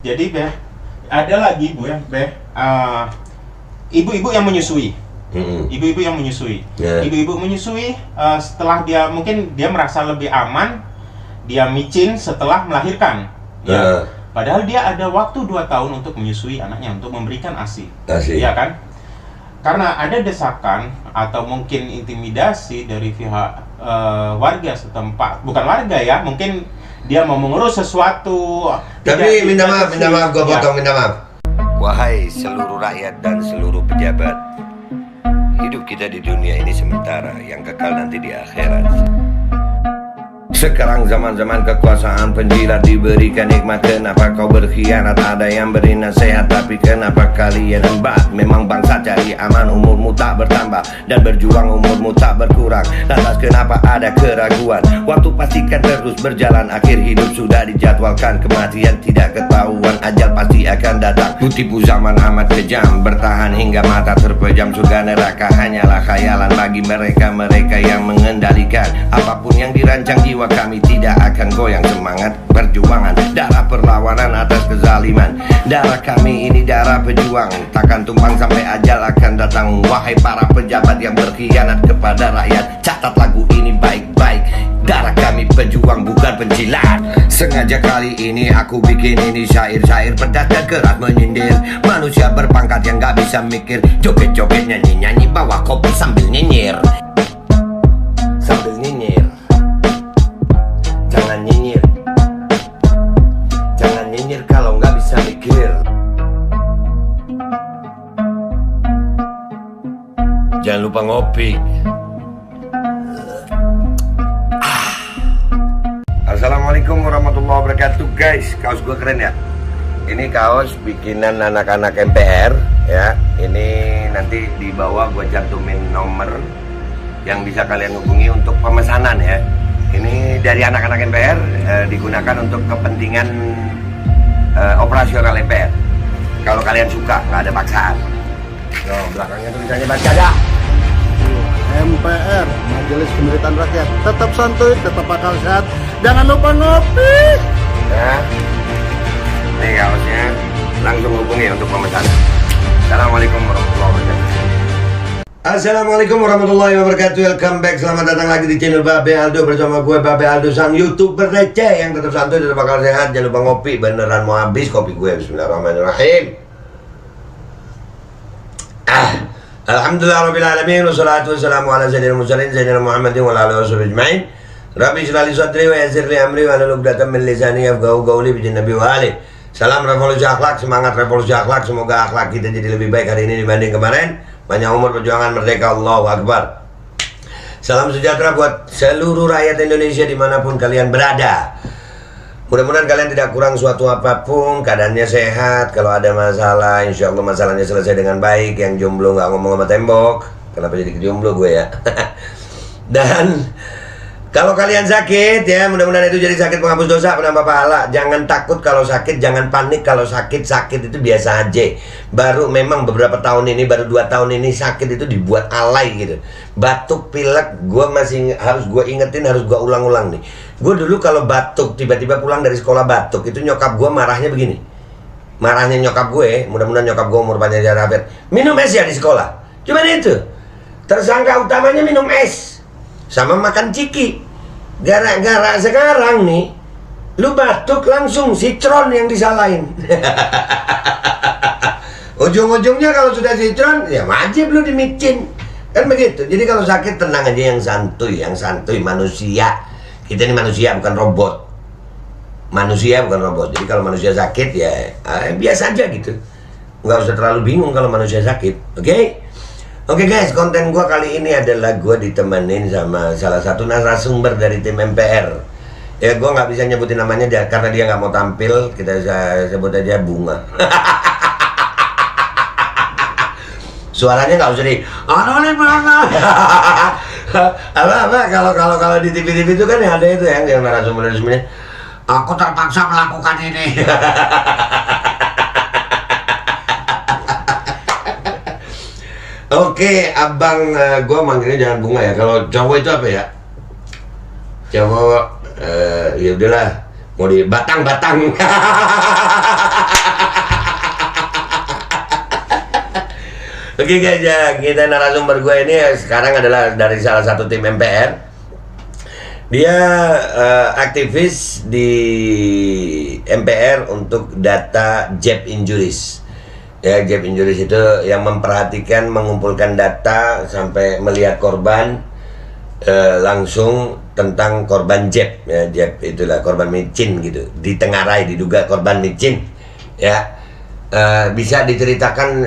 Jadi Beh, ada lagi Bu ya Beh, ibu-ibu yang menyusui. Ibu-ibu yang menyusui. Ibu-ibu menyusui setelah mungkin dia merasa lebih aman, dia micin setelah melahirkan. Ya. Padahal dia ada waktu 2 tahun untuk menyusui anaknya, untuk memberikan ASI. Iya kan? Karena ada desakan atau mungkin intimidasi dari pihak warga setempat, bukan warga ya, mungkin dia mau mengurus sesuatu. Tapi minta maaf, gue potong, minta maaf. Wahai seluruh rakyat dan seluruh pejabat, hidup kita di dunia ini sementara, yang kekal nanti di akhirat. Sekarang zaman-zaman kekuasaan penjilat diberikan nikmat. Kenapa kau berkhianat? Ada yang beri nasihat, tapi kenapa kalian embat? Memang bangsa cari aman, umurmu tak bertambah, dan berjuang umurmu tak berkurang. Lantas kenapa ada keraguan? Waktu pastikan terus berjalan, akhir hidup sudah dijadwalkan. Kematian tidak ketahuan, ajal pasti akan datang. Tipu zaman amat kejam, bertahan hingga mata terpejam. Surga neraka hanyalah khayalan bagi mereka-mereka yang mengendalikan. Apapun yang dirancang jiwa kami tidak akan goyang. Semangat perjuangan, darah perlawanan atas kezaliman. Darah kami ini darah pejuang, takkan tumpang sampai ajal akan datang. Wahai para pejabat yang berkhianat kepada rakyat, catat lagu ini baik-baik. Darah kami pejuang bukan penjilat. Sengaja kali ini aku bikin ini syair-syair pedas dan keras menyindir manusia berpangkat yang gak bisa mikir. Joget-joget, nyanyi-nyanyi, bawa kopi sambil nyinyir. Sambil nyinyir. Jangan nyinyir. Jangan nyinyir kalau nggak bisa mikir. Jangan lupa ngopi. Assalamualaikum warahmatullahi wabarakatuh guys. Kaos gue keren ya. Ini kaos bikinan anak-anak MPR ya. Ini nanti di bawah gue cantumin nomor yang bisa kalian hubungi untuk pemesanan ya. Ini dari anak-anak MPR, digunakan untuk kepentingan operasional MPR. Kalau kalian suka, nggak ada paksaan. Nah, belakangnya tulisannya baca ada. MPR, Majelis Pemerintahan Rakyat. Tetap santuy, tetap akal sehat. Jangan lupa ngopi. Nah, ini kaosnya, langsung hubungi untuk pemesanan. Assalamualaikum warahmatullahi wabarakatuh. Assalamualaikum warahmatullahi wabarakatuh. Welcome back, selamat datang lagi di channel Babe Aldo. Bersama gue Babe Aldo, sang YouTuber receh yang tetap santuy, tetap bakal sehat. Jangan lupa ngopi, beneran mau habis kopi gue. Bismillahirrahmanirrahim. Alhamdulillah Rabbil Alamin. Wassalatu wassalamu ala sayyidina mursalin Sayyidina Muhammadin wa ala alihi wa ajma'in. Rabbi shrah li sadri wa yassir li amri wa hlul 'uqdatam min lisani yafqahu qawli bi Nabi wa ali. Salam revolusi akhlak, semangat revolusi akhlak. Semoga akhlak kita jadi lebih baik hari ini dibanding kemarin. Panjang umur, perjuangan, merdeka, Allahu Akbar. Salam sejahtera buat seluruh rakyat Indonesia dimanapun kalian berada. Mudah-mudahan kalian tidak kurang suatu apapun, keadaannya sehat. Kalau ada masalah, insya Allah masalahnya selesai dengan baik. Yang jomblo nggak ngomong sama tembok. Kenapa jadi jomblo gue ya? Dan kalau kalian sakit ya, mudah-mudahan itu jadi sakit penghapus dosa, penambah pahala. Jangan takut kalau sakit, jangan panik kalau sakit. Sakit itu biasa aja. Baru memang beberapa tahun ini, baru 2 tahun ini sakit itu dibuat alay gitu. Batuk, pilek, gue masih harus gue ingetin, harus gue ulang-ulang nih. Gue dulu kalau batuk, tiba-tiba pulang dari sekolah batuk, itu nyokap gue marahnya begini. Marahnya nyokap gue, mudah-mudahan nyokap gue umur panjang sehat walafiat. Minum es ya di sekolah. Cuman itu. Tersangka utamanya minum es sama makan ciki. Gara-gara sekarang nih, lu batuk langsung citron yang disalahin. Ujung-ujungnya kalau sudah citron, ya wajib lu dimicin. Kan begitu. Jadi kalau sakit tenang aja, yang santuy manusia. Kita ini manusia bukan robot. Manusia bukan robot. Jadi kalau manusia sakit ya biasa aja gitu. Nggak usah terlalu bingung kalau manusia sakit. Oke? Oke guys, konten gue kali ini adalah gue ditemenin sama salah satu narasumber dari tim MPR. Ya gue nggak bisa nyebutin namanya karena dia nggak mau tampil. Kita sebut aja Bunga. Suaranya nggak usah di kalau di TV itu kan ada itu yang narasumber-narasumbernya. Aku terpaksa melakukan ini. Oke, abang, gue manggilnya jangan Bunga ya. Kalau cowok itu apa ya? Cowok, ya udahlah, mau di batang-batang. Oke guys, ya, kita narasumber gue ini sekarang adalah dari salah satu tim MPR. Dia aktivis di MPR untuk data job injuries. Ya, job injuries itu yang memperhatikan, mengumpulkan data sampai melihat korban langsung tentang korban job. Ya, job itulah korban micin gitu, ditengarai, diduga korban micin. Ya, bisa diceritakan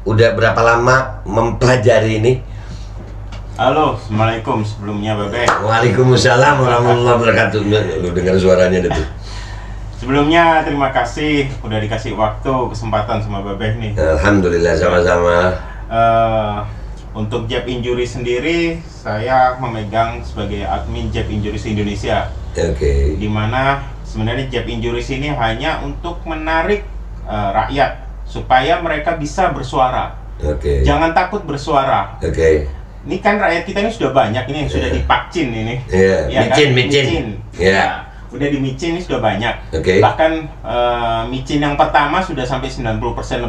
udah berapa lama mempelajari ini? Halo, assalamualaikum sebelumnya Bebe. Waalaikumsalam warahmatullahi wabarakatuh. Lu dengar suaranya tuh. Sebelumnya terima kasih udah dikasih waktu kesempatan sama Bebe nih. Alhamdulillah, sama-sama. Untuk job injury sendiri saya memegang sebagai admin job injuries Indonesia. Oke. Dimana sebenarnya job injuries ini hanya untuk menarik rakyat supaya mereka bisa bersuara. Oke. Jangan takut bersuara. Oke. Ini kan rakyat kita ini sudah banyak ini yang sudah dipakcin ini. Iya, Ya micin, kan? micin. Iya. Ya, udah dimicin ini sudah banyak. Oke. Bahkan micin yang pertama sudah sampai 90%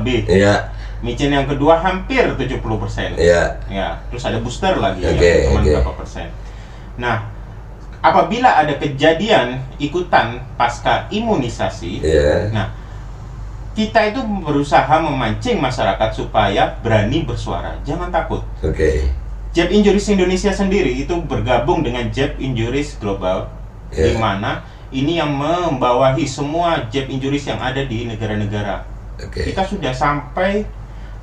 lebih. Iya. Micin yang kedua hampir 70%. Iya. Ya, terus ada booster lagi Oke, yang cuma oke. berapa persen. Nah, apabila ada kejadian ikutan pasca imunisasi, Iya. nah kita itu berusaha memancing masyarakat supaya berani bersuara, jangan takut. Oke. Job Injuries Indonesia sendiri itu bergabung dengan Job Injuries Global, Yeah. di mana ini yang membawahi semua job injuries yang ada di negara-negara. Oke. Kita sudah sampai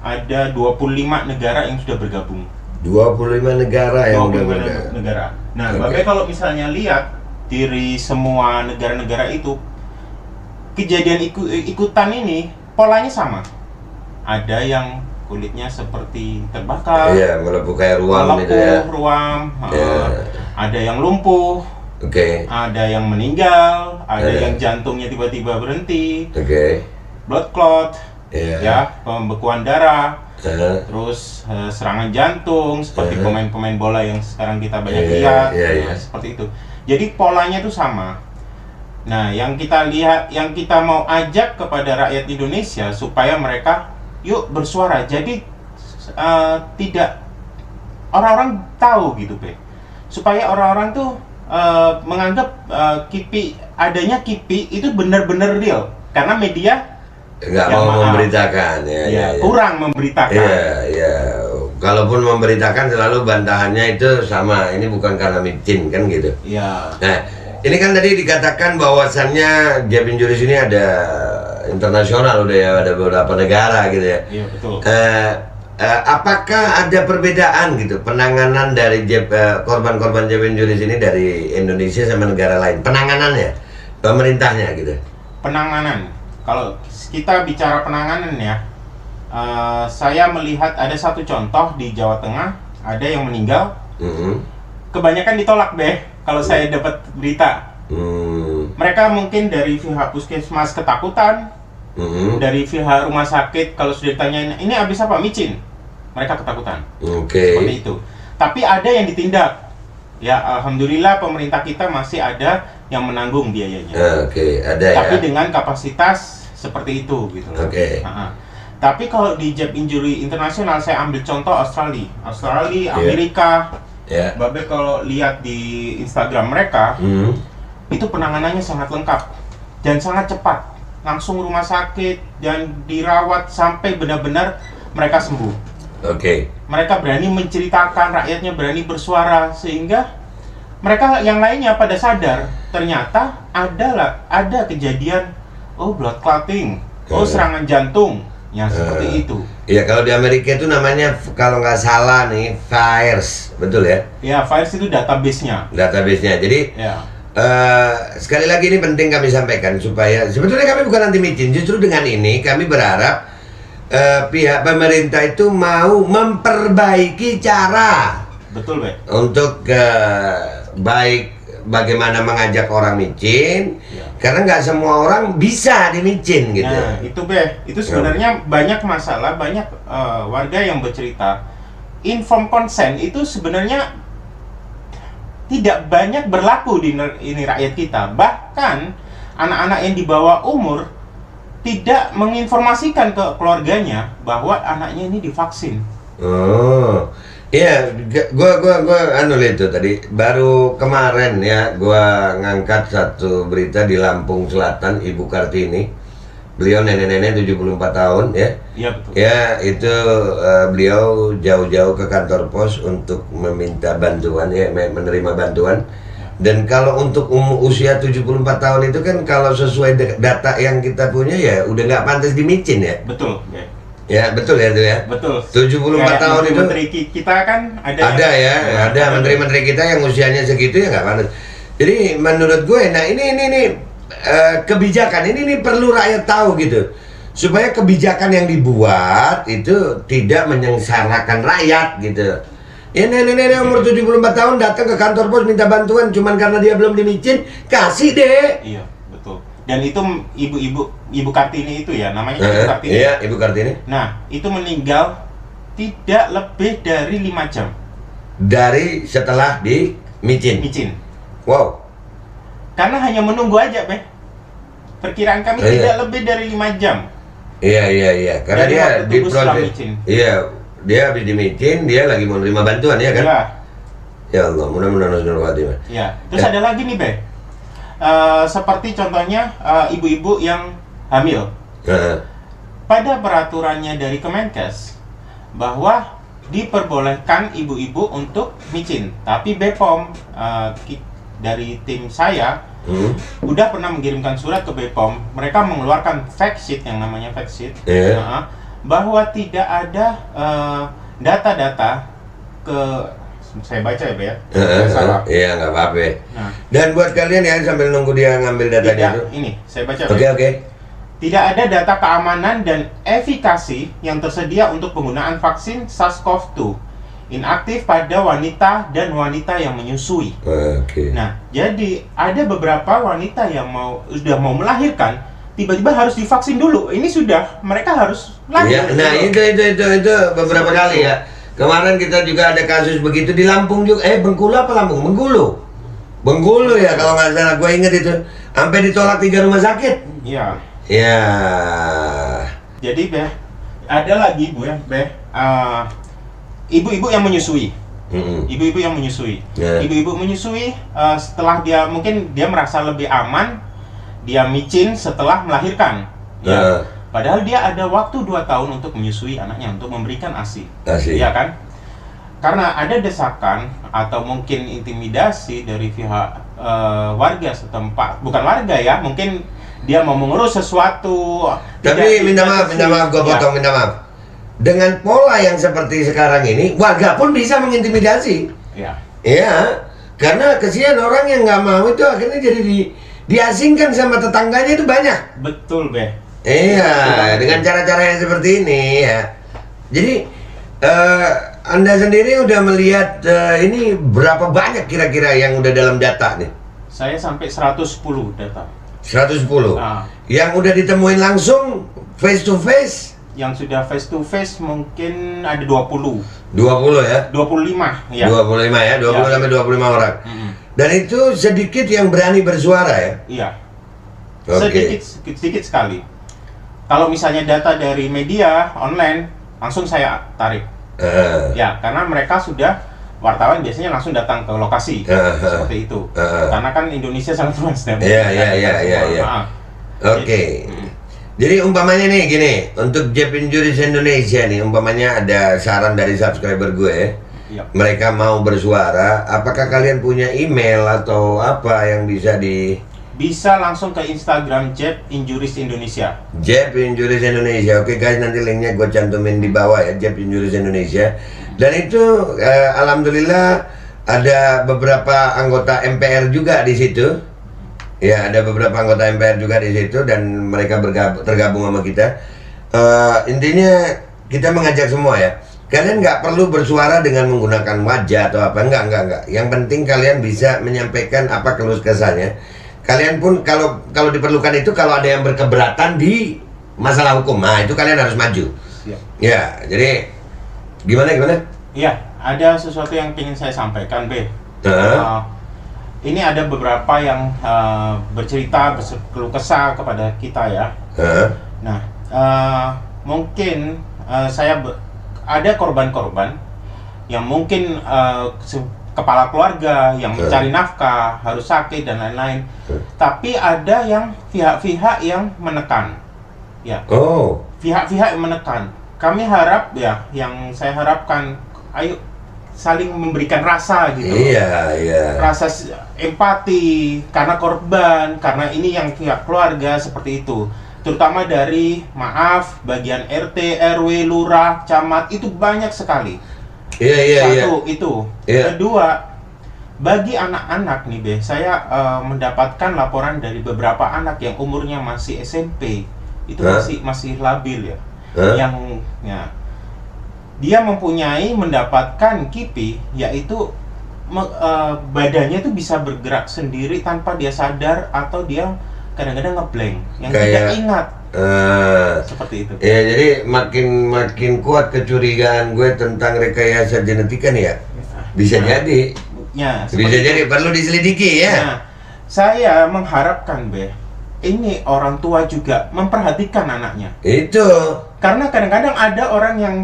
ada 25 negara yang sudah bergabung. 25 negara yang udah 25 bergabung. negara. Nah, Oke. Bapak kalau misalnya lihat dari semua negara-negara itu, kejadian ikutan ini polanya sama. Ada yang kulitnya seperti terbakar, Iya, melepuh kayak ruam gitu ya. ruam, Iya. ada yang lumpuh, Oke. ada yang meninggal, ada Iya. yang jantungnya tiba-tiba berhenti, Oke. blood clot, Iya. ya, pembekuan darah, Heeh. terus serangan jantung seperti Iya. pemain-pemain bola yang sekarang kita banyak Iya, lihat, iya, nah, iya. seperti itu. Jadi polanya itu sama. Nah, yang kita lihat, yang kita mau ajak kepada rakyat Indonesia supaya mereka yuk bersuara. Jadi tidak orang-orang tahu gitu, Pe. Supaya orang-orang tuh menganggap adanya KIPI itu benar-benar real karena media Nggak ya, mau maaf. memberitakan ya, ya, kurang memberitakan. Iya, iya. Kalaupun memberitakan selalu bantahannya itu sama. Ini bukan karena micin kan gitu. Ya. Nah, ini kan tadi dikatakan bahwasannya job injuries ini ada internasional udah ya, ada beberapa negara gitu ya. Iya, betul. Apakah ada perbedaan gitu penanganan dari korban-korban job injuries ini dari Indonesia sama negara lain? Penanganannya, pemerintahnya gitu. Penanganan. Kalau kita bicara penanganan ya, saya melihat ada satu contoh di Jawa Tengah, ada yang meninggal. Kebanyakan ditolak deh kalau saya dapat berita. Mereka mungkin dari pihak puskesmas ketakutan, dari pihak rumah sakit kalau sudah ditanyain ini habis apa, micin, mereka ketakutan. Seperti itu. Tapi ada yang ditindak. Ya, alhamdulillah pemerintah kita masih ada yang menanggung biayanya. Ada Tapi ya. dengan kapasitas seperti itu gitu loh. Tapi kalau di job injury internasional saya ambil contoh Australia, Amerika. Ya. Babe kalau lihat di Instagram mereka, itu penanganannya sangat lengkap dan sangat cepat. Langsung rumah sakit dan dirawat sampai benar-benar mereka sembuh. Mereka berani menceritakan, rakyatnya berani bersuara sehingga mereka yang lainnya pada sadar ternyata ada kejadian blood clotting, serangan jantung, ya seperti itu. Iya, kalau di Amerika itu namanya kalau nggak salah nih FIRES, betul ya? Ya, FIRES itu database-nya. Database-nya. Jadi Ya. sekali lagi ini penting kami sampaikan supaya sebetulnya kami bukan anti micin, justru dengan ini kami berharap pihak pemerintah itu mau memperbaiki cara Betul, Be. untuk baik bagaimana mengajak orang micin, Ya. karena nggak semua orang bisa dimicin gitu. Nah, itu Be, itu sebenarnya banyak masalah, banyak warga yang bercerita informed consent itu sebenarnya tidak banyak berlaku di ini rakyat kita. Bahkan anak-anak yang di bawah umur tidak menginformasikan ke keluarganya bahwa anaknya ini divaksin. Oh, iya, gua anu itu tadi baru kemarin ya, gua ngangkat satu berita di Lampung Selatan, Ibu Kartini. Beliau nenek-nenek 74 tahun ya. Iya betul. Ya, itu beliau jauh-jauh ke kantor pos untuk meminta bantuan ya, menerima bantuan. Dan kalau untuk usia 74 tahun itu kan kalau sesuai data yang kita punya ya udah nggak pantas dimicin ya. Betul. Ya. Ya betul ya itu ya. Betul. 74 tahun itu. Menteri kita kan Ada ya, ada menteri-menteri kita yang usianya segitu ya nggak pantas. Jadi menurut gue, nah ini kebijakan ini perlu rakyat tahu gitu, supaya kebijakan yang dibuat itu tidak menyengsarakan rakyat gitu. Ya nenek-nenek umur 74 tahun datang ke kantor pos minta bantuan cuman karena dia belum dimicin, kasih deh. Iya, betul. Dan itu Ibu Kartini itu ya, namanya Ibu Kartini. Iya, Ibu Kartini. Nah, itu meninggal tidak lebih dari 5 jam. Dari setelah dimicin. Micin. Wow. Karena hanya menunggu aja, Beh. Perkiraan kami tidak lebih dari 5 jam. Iya. Karena Dari dia waktu tunggu setelah diproses. micin. Iya, dia habis dimicin, dia lagi mau nerima bantuan ya kan? Iya. Ya Allah, mudah-mudahan husnul khatimah. Iya. Terus ada lagi nih, Beh. Seperti contohnya ibu-ibu yang hamil. Pada peraturannya dari Kemenkes bahwa diperbolehkan ibu-ibu untuk micin, tapi BPOM dari tim saya udah pernah mengirimkan surat ke BPOM. Mereka mengeluarkan fact sheet yang namanya fact sheet, bahwa tidak ada data-data saya baca ya, Be, ya. Salah. Iya, nggak apa-apa. Nah. Dan buat kalian ya sambil nunggu dia ngambil datanya itu. Ini saya baca. Oke. Tidak ada data keamanan dan efikasi yang tersedia untuk penggunaan vaksin SARS-CoV-2 inaktif pada wanita dan wanita yang menyusui. Oke. Nah, jadi ada beberapa wanita yang sudah mau melahirkan, tiba-tiba harus divaksin dulu. Ini sudah mereka harus lahir. Ya, nah itu beberapa kali ya. Kemarin kita juga ada kasus begitu di Lampung juga. Bengkulu apa Lampung? Bengkulu ya kalau nggak salah. Gue inget itu sampai ditolak 3 rumah sakit. Iya. Ya. Jadi, Beh, ada lagi Bu ya, Beh, ibu-ibu yang menyusui. Ibu-ibu yang menyusui. Ibu-ibu menyusui setelah dia merasa lebih aman, dia micin setelah melahirkan. Ya. Padahal dia ada waktu 2 tahun untuk menyusui anaknya, untuk memberikan ASI. Iya kan? Karena ada desakan atau mungkin intimidasi dari pihak warga setempat. Bukan warga ya, mungkin dia mau mengurus sesuatu. Tapi minta maaf, gue potong, minta maaf. Dengan pola yang seperti sekarang ini, warga pun bisa mengintimidasi. Iya, karena kesian orang yang nggak mau itu akhirnya jadi diasingkan sama tetangganya itu banyak. Betul, Beh. Iya, dengan cara-cara yang seperti ini ya. Jadi Anda sendiri udah melihat ini berapa banyak kira-kira yang udah dalam data nih? Saya sampai 110 data. 110. Yang udah ditemuin langsung face to face? Yang sudah face to face mungkin ada 20. 20 ya? 25 ya. 25 ya, 20 sampai 25 orang. Dan itu sedikit yang berani bersuara ya? Iya. Sedikit sekali. Kalau misalnya data dari media online, langsung saya tarik. Ya, karena mereka sudah, wartawan biasanya langsung datang ke lokasi. Seperti itu. Karena kan Indonesia sangat luas. Iya. Oke. Jadi umpamanya nih gini, untuk Jeb Injuries Indonesia nih, umpamanya ada saran dari subscriber gue, mereka mau bersuara, apakah kalian punya email atau apa yang bisa langsung ke Instagram Jeb Injuries Indonesia. Jeb Injuries Indonesia. Oke guys, nanti linknya gue cantumin di bawah ya, Jeb Injuries Indonesia. Dan itu alhamdulillah ada beberapa anggota MPR juga di situ. Ya, ada beberapa anggota MPR juga di situ dan mereka tergabung sama kita. Intinya kita mengajak semua ya. Kalian nggak perlu bersuara dengan menggunakan wajah atau apa, enggak. Yang penting kalian bisa menyampaikan apa keluh kesahnya. Kalian pun kalau diperlukan itu, kalau ada yang berkeberatan di masalah hukum, nah itu kalian harus maju. Ya, jadi gimana? Iya, ada sesuatu yang ingin saya sampaikan, Be. Ini ada beberapa yang bercerita, berkeluh kesah kepada kita ya. Nah, mungkin ada korban-korban yang mungkin kepala keluarga yang mencari nafkah, harus sakit dan lain-lain. Tapi ada yang pihak-pihak yang menekan. Ya. Oh. Pihak-pihak yang menekan. Kami harap ya, yang saya harapkan, ayo saling memberikan rasa gitu. Iya, iya. Rasa empati karena korban, karena ini yang pihak keluarga seperti itu. Terutama dari maaf bagian RT, RW, lurah, camat itu banyak sekali. Iya, iya, iya. Satu itu. Iya. Kedua, bagi anak-anak nih Be, saya mendapatkan laporan dari beberapa anak yang umurnya masih SMP. Itu masih labil ya. Yang ya, dia mendapatkan KIPI, yaitu badannya itu bisa bergerak sendiri tanpa dia sadar, atau dia kadang-kadang ngeblank yang tidak ingat. Seperti itu. Ya, jadi makin kuat kecurigaan gue tentang rekayasa genetika nih ya. Bisa jadi. Ya, bisa jadi perlu diselidiki ya. Nah, saya mengharapkan Be, ini orang tua juga memperhatikan anaknya. Itu. Karena kadang-kadang ada orang yang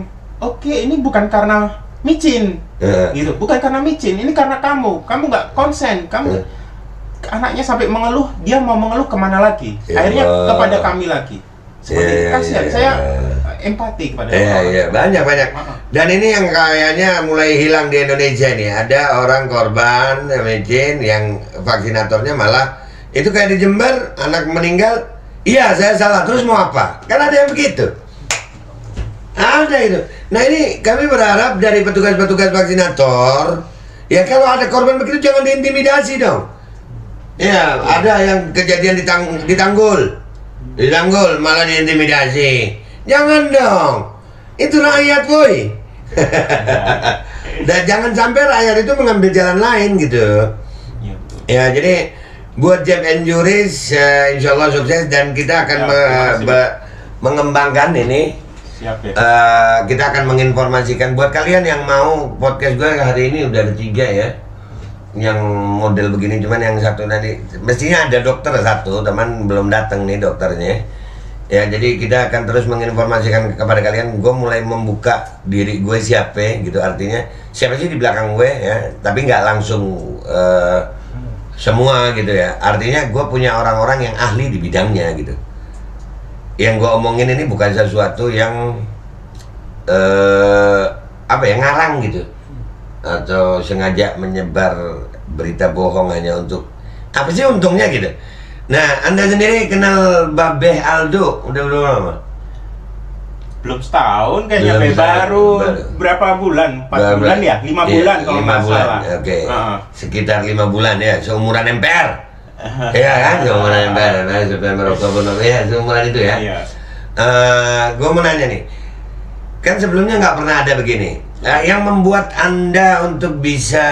oke, ini bukan karena micin, gitu. Bukan karena micin, ini karena kamu nggak konsen, anaknya sampai mengeluh, dia mau mengeluh kemana lagi? Akhirnya kepada kami lagi. Seperti kasihan, saya empati kepada orang. Iya, banyak. Dan ini yang kayaknya mulai hilang di Indonesia nih. Ada orang korban micin yang vaksinatornya malah itu kayak di Jember, anak meninggal. Iya, saya salah. Terus mau apa? Kan ada yang begitu. Ada itu. Nah, ini kami berharap dari petugas-petugas vaksinator, ya kalau ada korban begitu jangan diintimidasi dong. Ya, ada yang kejadian di Tanggul malah diintimidasi. Jangan dong. Itu rakyat, boy. Dan jangan sampai rakyat itu mengambil jalan lain gitu. Ya, jadi buat Jeb and Juris, insya Allah sukses, dan kita akan mengembangkan ini. Siap ya. Kita akan menginformasikan buat kalian yang mau podcast gue hari ini udah ada 3 ya, yang model begini. Cuman yang satu nanti mestinya ada dokter satu, teman belum datang nih dokternya ya. Jadi kita akan terus menginformasikan kepada kalian. Gue mulai membuka diri gue siapa gitu, artinya siapa sih di belakang gue ya, tapi nggak langsung semua gitu ya. Artinya gue punya orang-orang yang ahli di bidangnya gitu. Yang gue omongin ini bukan sesuatu yang ngarang gitu, atau sengaja menyebar berita bohong hanya untuk apa sih untungnya gitu. Nah, Anda sendiri kenal Babeh Aldo udah lama? Belum setahun kayaknya, baru berapa bulan? 4 bulan ya? 5 bulan kalau nggak salah. Oke. Sekitar 5 bulan ya, seumuran MPR. Iya kan, seumuran MPR, September, Oktober, ya seumuran itu ya. Iya. Gue mau nanya nih, kan sebelumnya nggak pernah ada begini. Yang membuat Anda untuk bisa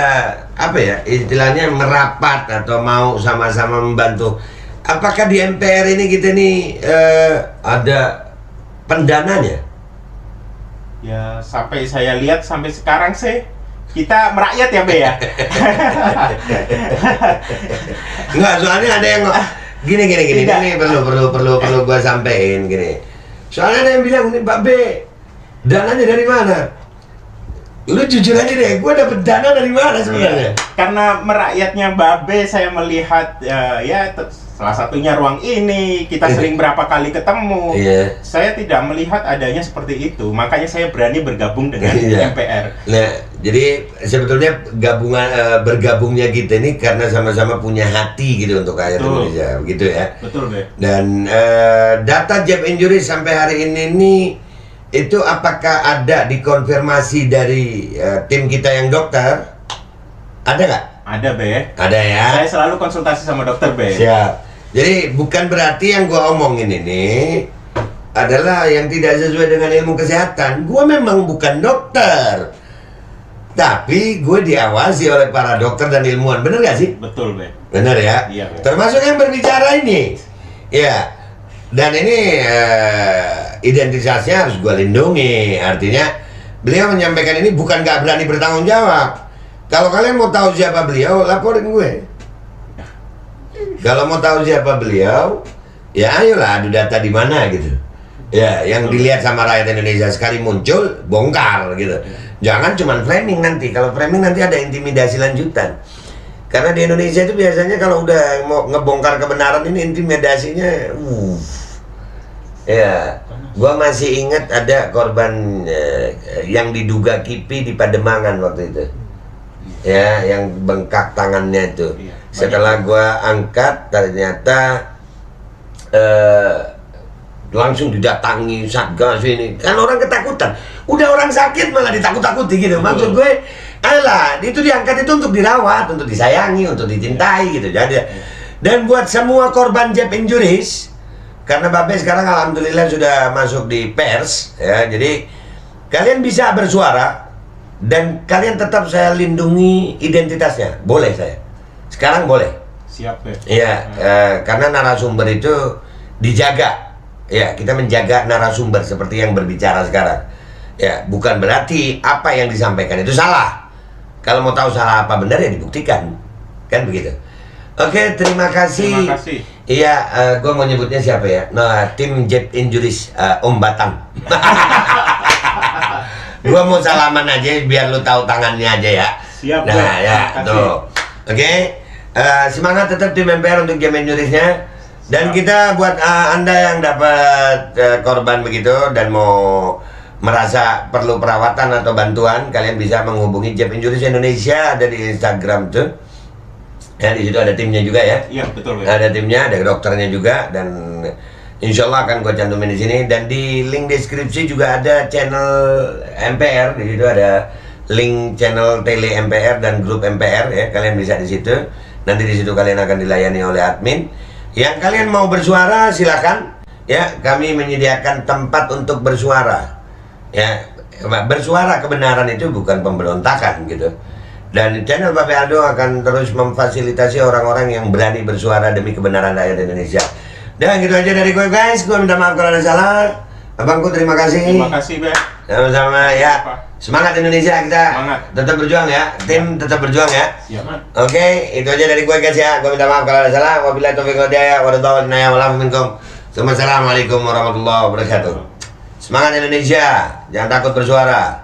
apa ya, istilahnya merapat atau mau sama-sama membantu, apakah di MPR ini kita nih ada pendananya? Ya, sampai saya lihat sampai sekarang sih kita merakyat ya Be ya. Enggak, soalnya ada yang gini ini perlu gua sampein gini. Soalnya ada yang bilang nih, Pak B, dananya dari mana? Lu jujur aja deh, gua dapet dana dari mana sebenarnya? Karena merakyatnya Babe, saya melihat salah satunya ruang ini, kita sering berapa kali ketemu. Saya tidak melihat adanya seperti itu, makanya saya berani bergabung dengan MPR. Nah, jadi sebetulnya bergabungnya kita ini karena sama-sama punya hati gitu untuk rakyat Indonesia, gitu ya. Betul, Be. Dan data Jeb and Juris sampai hari ini itu apakah ada dikonfirmasi dari tim kita yang dokter? Ada nggak? Ada, Be. Ada ya. Saya selalu konsultasi sama dokter, Be. Siap. Jadi bukan berarti yang gua omongin ini adalah yang tidak sesuai dengan ilmu kesehatan. Gua memang bukan dokter, tapi gue diawasi oleh para dokter dan ilmuwan. Bener gak sih? Betul, Be. Bener ya? Iya, Be. Termasuk yang berbicara ini. Ya. Dan ini identitasnya harus gue lindungi. Artinya beliau menyampaikan ini bukan gak berani bertanggung jawab. Kalau kalian mau tahu siapa beliau, laporin gue. Kalau mau tahu siapa beliau, ya ayolah adu data di mana gitu. Ya, yang dilihat sama rakyat Indonesia sekali muncul, bongkar gitu. Jangan cuman framing nanti. Kalau framing nanti ada intimidasi lanjutan. Karena di Indonesia itu biasanya kalau udah mau ngebongkar kebenaran ini intimidasinya, ya, gua masih ingat ada korban yang diduga KIPI di Pademangan waktu itu. Ya, yang bengkak tangannya itu. Setelah gua angkat, ternyata langsung didatangi Satgas ini. Kan orang ketakutan. Udah orang sakit malah ditakut-takuti gitu. Maksud gue, alah, itu diangkat itu untuk dirawat, untuk disayangi, untuk dicintai gitu. Jadi, dan buat semua korban job injuries, karena Babe sekarang alhamdulillah sudah masuk di pers, ya. Jadi kalian bisa bersuara dan kalian tetap saya lindungi identitasnya. Boleh saya. Sekarang boleh. Siap, Beh. Iya, karena narasumber itu dijaga. Ya, kita menjaga narasumber seperti yang berbicara sekarang. Ya, bukan berarti apa yang disampaikan itu salah. Kalau mau tahu salah apa benar ya dibuktikan. Kan begitu. Oke, terima kasih. Terima kasih. Iya, gue mau nyebutnya siapa ya? Nah, tim Job Injuries Om Batang. Gue mau salaman aja biar lu tahu tangannya aja ya. Siap, Nah, Beh. ya, Terima kasih. tuh. Oke, semangat tetap tim MPR untuk Job Injuries-nya. Dan kita buat Anda yang dapat korban begitu dan mau merasa perlu perawatan atau bantuan, kalian bisa menghubungi Job Injuries Indonesia, ada di Instagram tuh. Ya, di situ ada timnya juga ya. Iya, betul, Beh. Ada timnya, ada dokternya juga, dan insya Allah akan gue cantumin di sini. Dan di link deskripsi juga ada channel MPR, di situ ada link channel tele MPR dan grup MPR ya. Kalian bisa di situ. Nanti di situ kalian akan dilayani oleh admin. Yang kalian mau bersuara silakan ya, kami menyediakan tempat untuk bersuara. Ya, bersuara kebenaran itu bukan pemberontakan gitu. Dan channel Babe Aldo akan terus memfasilitasi orang-orang yang berani bersuara demi kebenaran rakyat Indonesia. Dan gitu aja dari gue guys, gue minta maaf kalau ada salah. Abangku terima kasih. Terima kasih, Beh. Sama-sama ya. Semangat Indonesia, kita Semangat. tetap berjuang ya. Tim tetap berjuang ya. Siap. Oke, itu aja dari gue guys ya. Gue minta maaf kalau ada salah. Wabillahi taufiq wal hidayah. Wassalamualaikum warahmatullahi wabarakatuh. Semangat Indonesia, jangan takut bersuara.